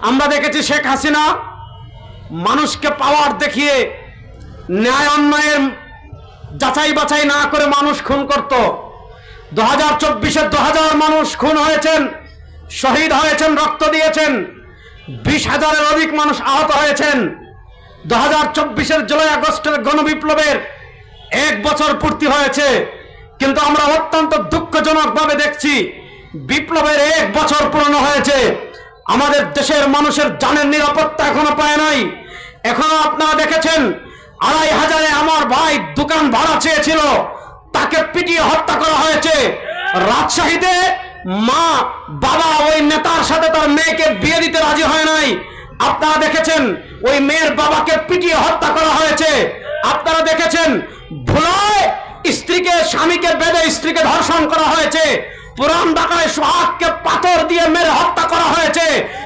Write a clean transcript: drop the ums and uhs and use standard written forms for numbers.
আমরা দেখেছি শেখ হাসিনা মানুষকে পাওয়ার দেখিয়ে ন্যায় অন্যায়ের যাচাই বাছাই না করে মানুষ খুন করত। 2024-এ 2000 মানুষ খুন হয়েছেন, শহীদ হয়েছেন, রক্ত দিয়েছেন। 20,000-এর অধিক মানুষ আহত হয়েছেন। 2024-এর জুলাই আগস্টের গণবিপ্লবের 1 বছর পূর্তি হয়েছে, কিন্তু আমরা অত্যন্ত দুঃখজনকভাবে দেখছি বিপ্লবের 1 বছর পূর্ণ হয়েছে, আমাদের দেশের মানুষের জানের নিরাপত্তা এখনো পায় নাই। এখনো আপনারা দেখেছেন 2,500-এ আমার ভাই দোকান ভাড়া চেয়েছিল, তাকে পিটিয়ে হত্যা করা হয়েছে। রাজশাহীতে মা বাবা ওই নেতার সাথে তার মেয়েকে বিয়ে দিতে রাজি হয় নাই, আপনারা দেখেছেন ওই মেয়ের বাবাকে পিটিয়ে হত্যা করা হয়েছে। আপনারা দেখেছেন ভুলায় স্বামীকে বেঁধে স্ত্রীকে ধর্ষণ করা হয়েছে। পুরান ঢাকায় সোহাগকে পাথর দিয়ে মেরে হত্যা করা হয়েছে।